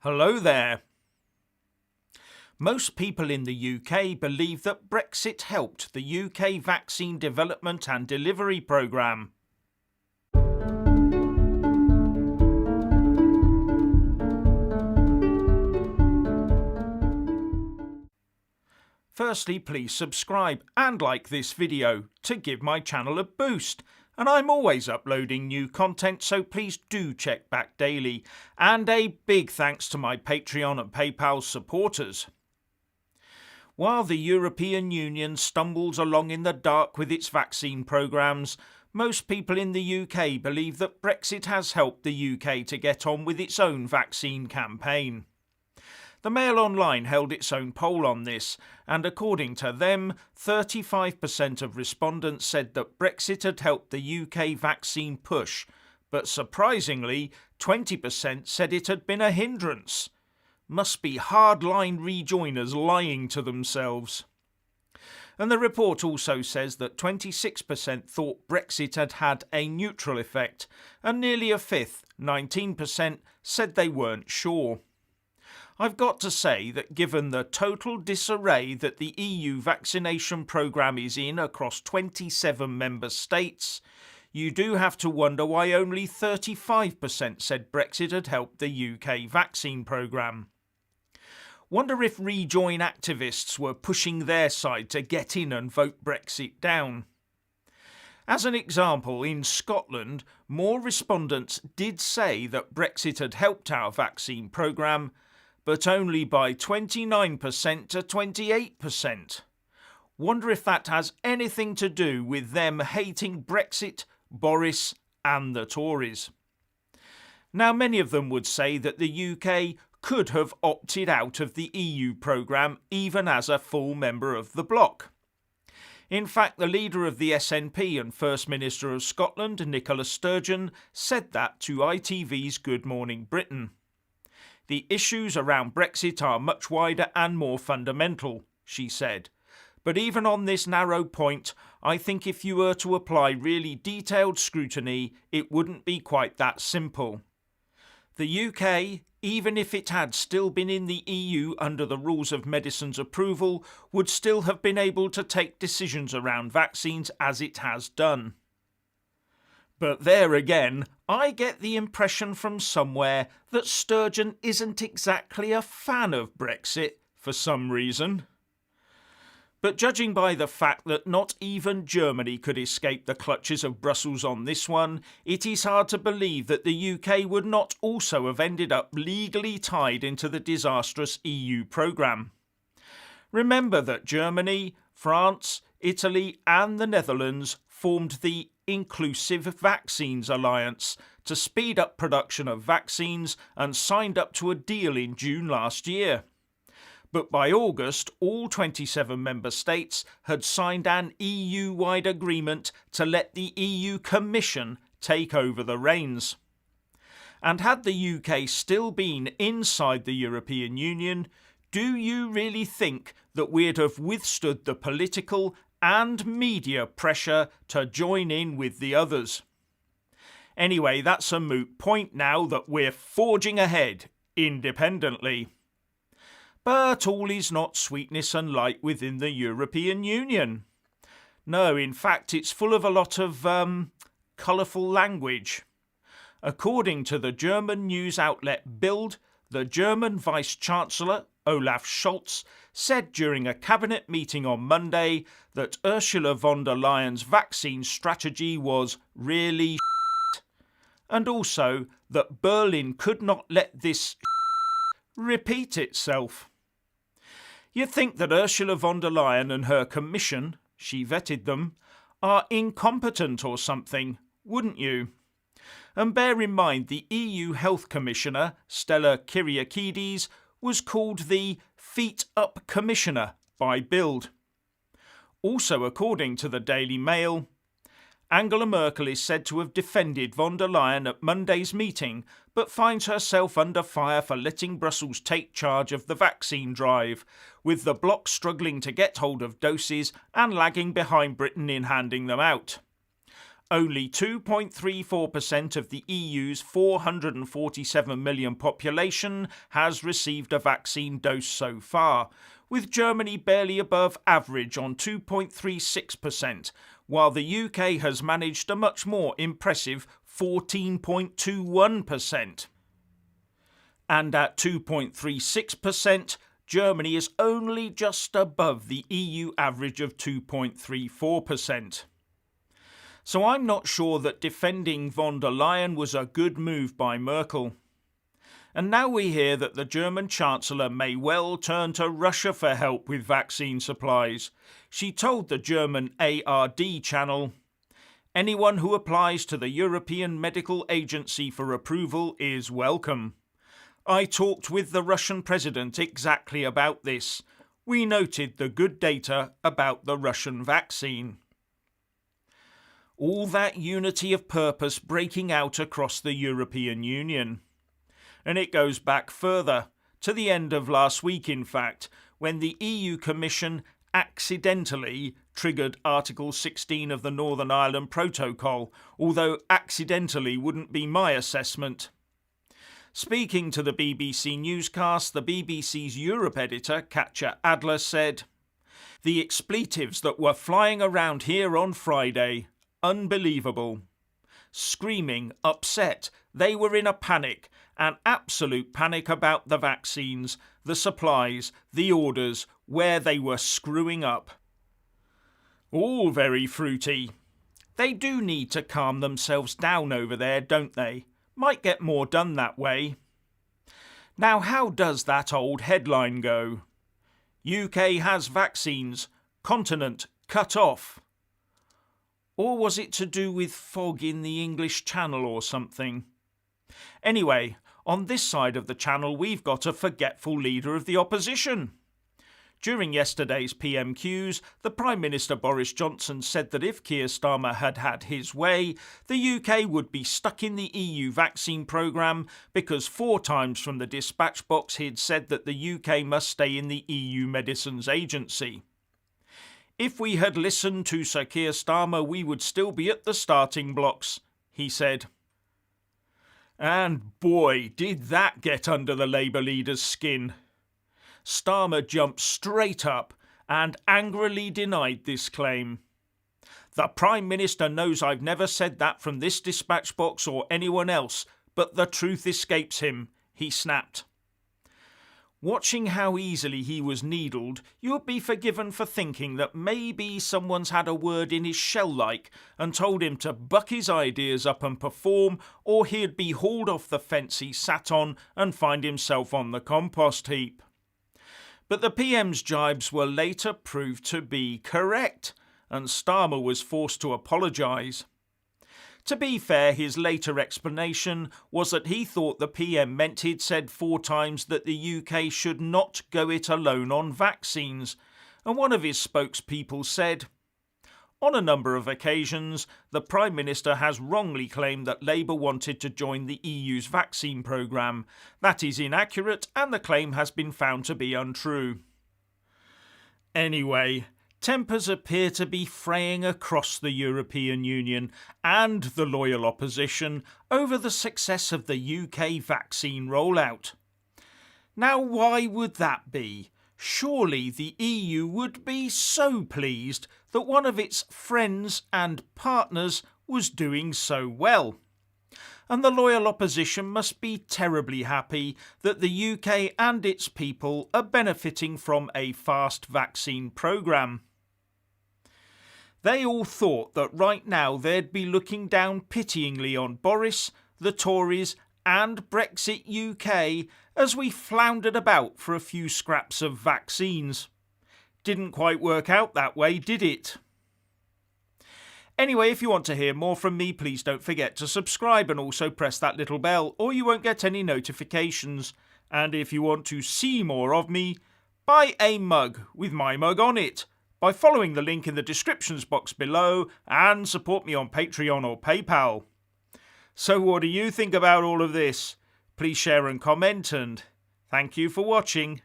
Hello there. Most people in the UK believe that Brexit helped the UK vaccine development and delivery programme. Firstly, please subscribe and like this video to give my channel a boost. And I'm always uploading new content, so please do check back daily. And a big thanks to my Patreon and PayPal supporters. While the European Union stumbles along in the dark with its vaccine programmes, most people in the UK believe that Brexit has helped the UK to get on with its own vaccine campaign. The Mail Online held its own poll on this, and according to them, 35% of respondents said that Brexit had helped the UK vaccine push, but surprisingly, 20% said it had been a hindrance. Must be hardline rejoiners lying to themselves. And the report also says that 26% thought Brexit had had a neutral effect, and nearly a fifth, 19%, said they weren't sure. I've got to say that given the total disarray that the EU vaccination programme is in across 27 member states, you do have to wonder why only 35% said Brexit had helped the UK vaccine programme. Wonder if Rejoin activists were pushing their side to get in and vote Brexit down. As an example, in Scotland, more respondents did say that Brexit had helped our vaccine programme, but only by 29% to 28%. Wonder if that has anything to do with them hating Brexit, Boris and the Tories. Now, many of them would say that the UK could have opted out of the EU programme even as a full member of the bloc. In fact, the leader of the SNP and First Minister of Scotland, Nicola Sturgeon, said that to ITV's Good Morning Britain. The issues around Brexit are much wider and more fundamental, she said. But even on this narrow point, I think if you were to apply really detailed scrutiny, it wouldn't be quite that simple. The UK, even if it had still been in the EU under the rules of medicines approval, would still have been able to take decisions around vaccines as it has done. But there again, I get the impression from somewhere that Sturgeon isn't exactly a fan of Brexit for some reason. But judging by the fact that not even Germany could escape the clutches of Brussels on this one, it is hard to believe that the UK would not also have ended up legally tied into the disastrous EU programme. Remember that Germany, France, Italy and the Netherlands formed the Inclusive Vaccines Alliance to speed up production of vaccines and signed up to a deal in June last year. But by August, all 27 member states had signed an EU-wide agreement to let the EU Commission take over the reins. And had the UK still been inside the European Union, do you really think that we'd have withstood the political and media pressure to join in with the others? Anyway, that's a moot point now that we're forging ahead independently. But all is not sweetness and light within the European Union. No, in fact, it's full of a lot of colourful language. According to the German news outlet Bild, the German Vice-Chancellor, Olaf Scholz, said during a cabinet meeting on Monday that Ursula von der Leyen's vaccine strategy was really and also that Berlin could not let this repeat itself. You'd think that Ursula von der Leyen and her commission, she vetted them, are incompetent or something, wouldn't you? And bear in mind the EU Health Commissioner, Stella Kyriakides, was called the Feet Up Commissioner by Bild. Also, according to the Daily Mail, Angela Merkel is said to have defended von der Leyen at Monday's meeting, but finds herself under fire for letting Brussels take charge of the vaccine drive, with the bloc struggling to get hold of doses and lagging behind Britain in handing them out. only 2.34% of the EU's 447 million population has received a vaccine dose so far, with Germany barely above average on 2.36%, while the UK has managed a much more impressive 14.21%. And at 2.36%, Germany is only just above the EU average of 2.34%. So I'm not sure that defending von der Leyen was a good move by Merkel. And now we hear that the German Chancellor may well turn to Russia for help with vaccine supplies. She told the German ARD channel, "Anyone who applies to the European Medical Agency for approval is welcome. I talked with the Russian president exactly about this. We noted the good data about the Russian vaccine." All that unity of purpose breaking out across the European Union. And it goes back further, to the end of last week in fact, when the EU Commission accidentally triggered Article 16 of the Northern Ireland Protocol, although accidentally wouldn't be my assessment. Speaking to the BBC newscast, the BBC's Europe editor, Katja Adler, said, "The expletives that were flying around here on Friday, unbelievable. Screaming, upset, they were in a panic, an absolute panic about the vaccines, the supplies, the orders, where they were screwing up." All very fruity. They do need to calm themselves down over there, don't they? Might get more done that way. Now, how does that old headline go? UK has vaccines, continent cut off. Or was it to do with fog in the English Channel or something? Anyway, on this side of the channel we've got a forgetful leader of the opposition. During yesterday's PMQs, the Prime Minister Boris Johnson said that if Keir Starmer had had his way, the UK would be stuck in the EU vaccine programme because 4 times from the dispatch box he'd said that the UK must stay in the EU Medicines Agency. "If we had listened to Sir Keir Starmer, we would still be at the starting blocks," he said. And boy, did that get under the Labour leader's skin. Starmer jumped straight up and angrily denied this claim. "The Prime Minister knows I've never said that from this dispatch box or anyone else, but the truth escapes him," he snapped. Watching how easily he was needled, you'll be forgiven for thinking that maybe someone's had a word in his shell-like and told him to buck his ideas up and perform, or he'd be hauled off the fence he sat on and find himself on the compost heap. But the PM's jibes were later proved to be correct, and Starmer was forced to apologise. To be fair, his later explanation was that he thought the PM meant he'd said 4 times that the UK should not go it alone on vaccines, and one of his spokespeople said, "On a number of occasions, the Prime Minister has wrongly claimed that Labour wanted to join the EU's vaccine programme. That is inaccurate, and the claim has been found to be untrue." Anyway, tempers appear to be fraying across the European Union and the loyal opposition over the success of the UK vaccine rollout. Now, why would that be? Surely the EU would be so pleased that one of its friends and partners was doing so well. And the loyal opposition must be terribly happy that the UK and its people are benefiting from a fast vaccine programme. They all thought that right now they'd be looking down pityingly on Boris, the Tories and Brexit UK as we floundered about for a few scraps of vaccines. Didn't quite work out that way, did it? Anyway, if you want to hear more from me, please don't forget to subscribe and also press that little bell, or you won't get any notifications. And if you want to see more of me, buy a mug with my mug on it by following the link in the descriptions box below, and support me on Patreon or PayPal. So what do you think about all of this? Please share and comment, and thank you for watching.